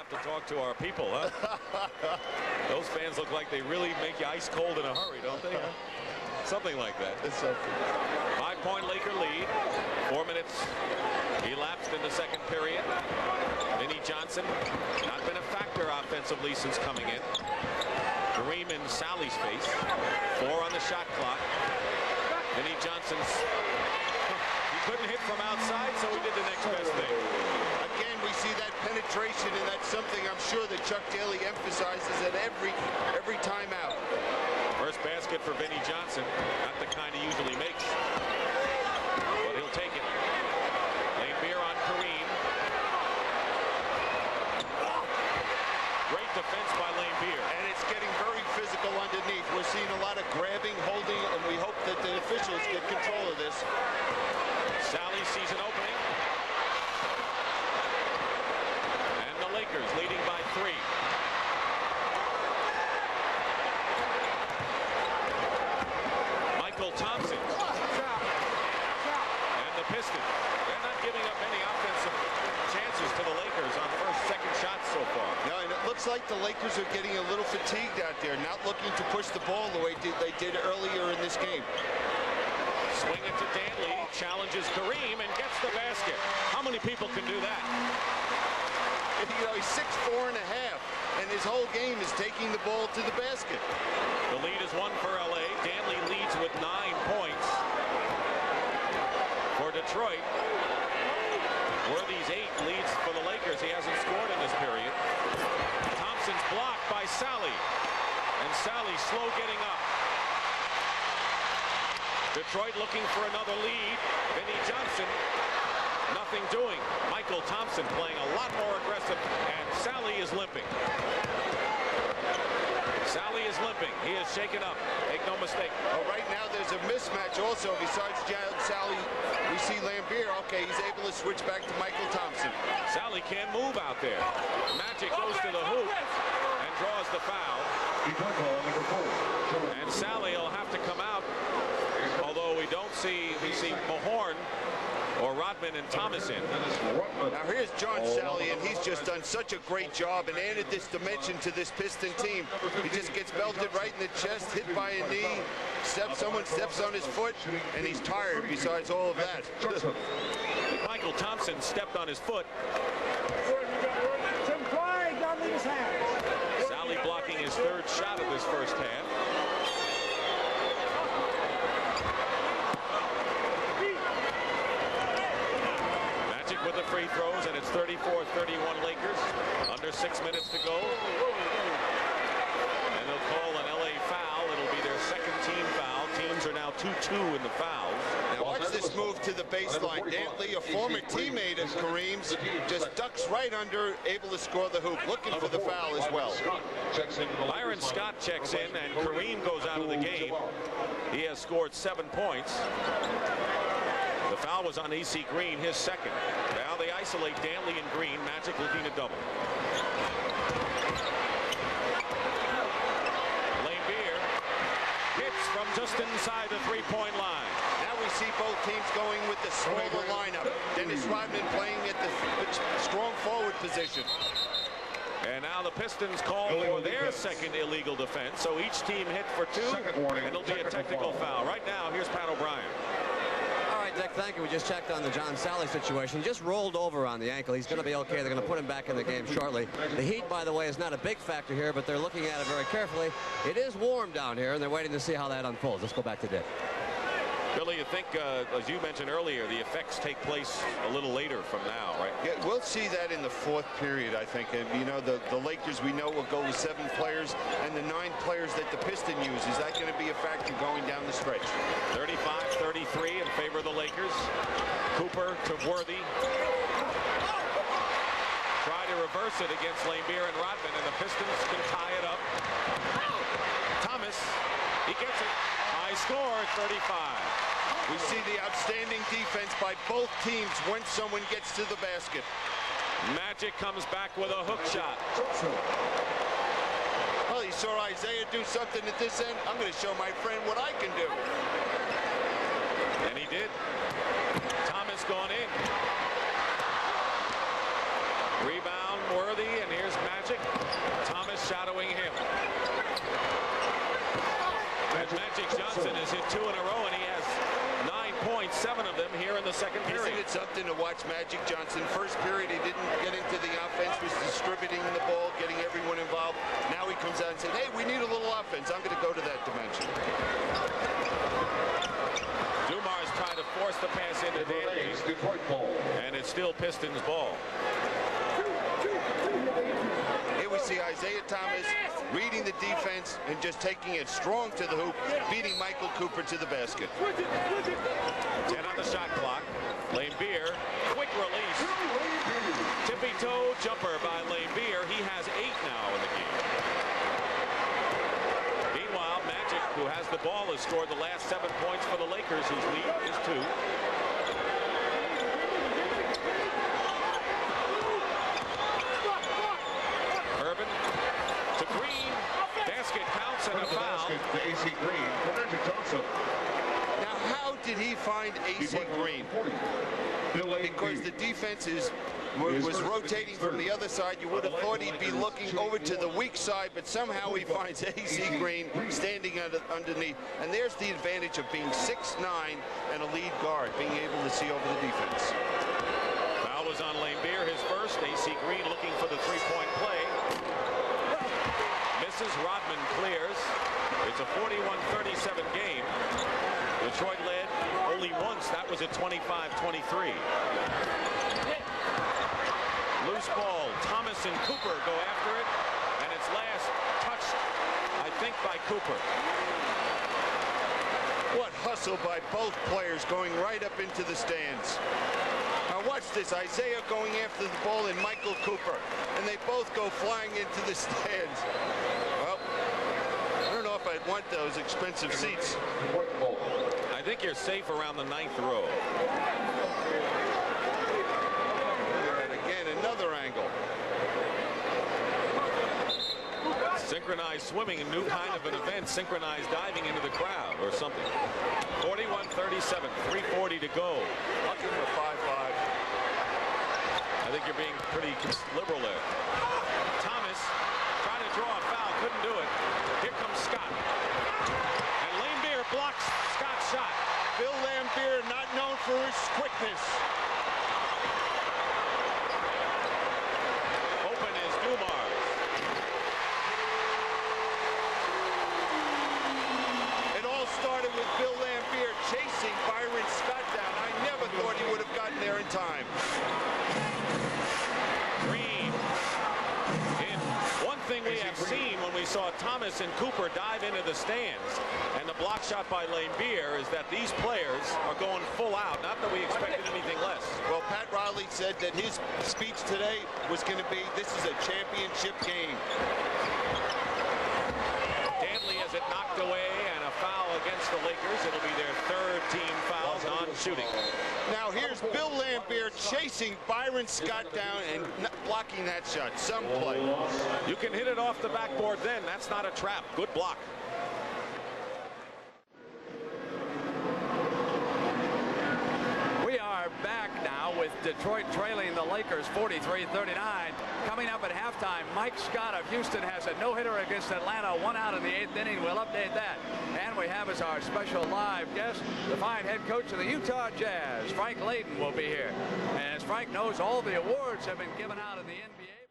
have to talk to our people, huh? Those fans look like they really make you ice cold in a hurry, don't they? Something like that. It's something. 5-point Laker lead. 4 minutes elapsed in the second period. Vinnie Johnson not been a factor offensively since coming in. Kareem in Sally's face. 4 on the shot clock. Vinnie Johnson's. He couldn't hit from outside, so he did the next best thing. Again, we see that penetration, and that's something I'm sure that Chuck Daly emphasizes at every timeout. First basket for Vinnie Johnson. Not the kind he usually makes, but he'll take it. Lambeer on Kareem. Great defense by Lambeer. And it's getting very physical underneath. We're seeing a lot of grabbing, holding, and we hope that the officials get control of this. Sally sees an opening. And the Lakers leading by 3. Thompson and the Pistons. They're not giving up any offensive chances to the Lakers on first, second shots so far. No, and it looks like the Lakers are getting a little fatigued out there, not looking to push the ball the way they did earlier in this game. Swing it to Daly, challenges Kareem and gets the basket. How many people can do that? You know, he's 6'4.5", and his whole game is taking the ball to the basket. The lead is 1 for LA. Danley leads with 9 points for Detroit. Worthy's 8 leads for the Lakers. He hasn't scored in this period. Thompson's blocked by Sally, and Sally slow getting up. Detroit looking for another lead. Vinnie Johnson, nothing doing. Michael Thompson playing a lot more aggressive, and Sally is limping. Sally is limping. He is shaken up. Make no mistake. Oh, right now there's a mismatch also. Besides Sally, we see Lambeer. Okay, he's able to switch back to Michael Thompson. Sally can't move out there. Magic goes to the hoop and draws the foul. And Sally will have to come out. Although we see Mahorn or Rodman and Thomas in. Now here's John Sally, and he's just done such a great job and added this dimension to this Piston team. He just gets belted right in the chest, hit by a knee, someone steps on his foot, and he's tired besides all of that. Michael Thompson stepped on his foot. Sally blocking his 3rd shot of this first half. With the free throws, and it's 34-31 Lakers. Under 6 minutes to go. And they'll call an LA foul. It'll be their second team foul. Teams are now 2-2 in the fouls. Now watch this move to the baseline. Dantley, a former teammate of Kareem's, just ducks right under, able to score the hoop, looking for the foul as well. Byron Scott checks in, and Kareem goes out of the game. He has scored 7 points. The foul was on AC Green, his second. Now they isolate Danley and Green. Magic looking to double. Lambeer hits from just inside the 3-point line. Now we see both teams going with the smaller lineup. Dennis Rodman playing at the strong forward position. And now the Pistons call for their second illegal defense. So each team hit for 2, and it'll be a technical foul. Right now, here's Pat O'Brien. Dick, thank you. We just checked on the John Sally situation. He just rolled over on the ankle. He's going to be okay. They're going to put him back in the game shortly. The heat, by the way, is not a big factor here, but they're looking at it very carefully. It is warm down here, and they're waiting to see how that unfolds. Let's go back to Dick. Billy, you think, as you mentioned earlier, the effects take place a little later from now, right? Yeah, we'll see that in the 4th period, I think. And, you know, the Lakers, we know, will go with 7 players, and the 9 players that the Piston use. Is that going to be a factor going down the stretch? 35-33 in favor of the Lakers. Cooper to Worthy. Try to reverse it against Lambeer and Rodman, and the Pistons can tie it up. Thomas, he gets it. High score, 35. We see the outstanding defense by both teams once someone gets to the basket. Magic comes back with a hook shot. Well, he saw Isiah do something at this end. I'm going to show my friend what I can do. And he did. Thomas gone in. Rebound Worthy, and here's overshadowing him. And Magic Johnson has hit 2 in a row, and he has 9 points, 7 of them here in the second period. Isn't it something to watch Magic Johnson? First period, he didn't get into the offense, was distributing the ball, getting everyone involved. Now he comes out and says, hey, we need a little offense. I'm going to go to that dimension. Dumars trying to force the pass into Daly, and it's still Pistons ball. Here we see Isiah Thomas reading the defense and just taking it strong to the hoop, beating Michael Cooper to the basket. 10 on the shot clock. Laimbeer, quick release. Tippy toe jumper by Laimbeer. He has 8 now in the game. Meanwhile, Magic, who has the ball, has scored the last 7 points for the Lakers, whose lead is 2. Urban to Green. Basket counts and a foul. Now, how did he find AC Green? Because the defense was rotating from the other side. You would have thought he'd be looking over to the weak side, but somehow he finds AC Green standing underneath. And there's the advantage of being 6'9" and a lead guard, being able to see over the defense. Foul was on Laimbeer, his first. AC Green looking for the three-point play. Misses. Rodman clears. It's a 41-37 game. Detroit led only once. That was at 25-23. Loose ball. Thomas and Cooper go after it, and it's last touched, I think, by Cooper. What hustle by both players going right up into the stands. Now watch this. Isiah going after the ball and Michael Cooper, and they both go flying into the stands. Well, I don't know if I'd want those expensive seats. I think you're safe around the 9th row. And again, another angle. Synchronized swimming, a new kind of an event. Synchronized diving into the crowd or something. 41-37, 3:40 to go. Lucky for 5-5. I think you're being pretty liberal there. Thomas trying to draw a foul, couldn't do it. Here comes Scott. And Laimbeer blocks Scott's shot. Bill Laimbeer, not known for his quickness. Open is Dumars. It all started with Bill Laimbeer chasing Byron Scott down. I never thought he would have gotten there in time. Green. In one thing we have seen when we saw Thomas and Cooper dive into the stands and the block shot by Laimbeer is that these players are going full out. Not that we expected anything less. Well, Pat Riley said that his speech today was going to be, this is a championship game. Danley has it knocked away and a foul against the Lakers. It'll be their 3rd team foul, non-shooting. Now here's Bill Laimbeer chasing Byron Scott down and blocking that shot. Some play. You can hit it off the backboard then. That's not a trap. Good block. We are back now with Detroit trailing the Lakers 43-39. Coming up at halftime, Mike Scott of Houston has a no-hitter against Atlanta, 1 out in the 8th inning. We'll update that. And we have as our special live guest the fine head coach of the Utah Jazz, Frank Layden, will be here. And as Frank knows, all the awards have been given out in the NBA.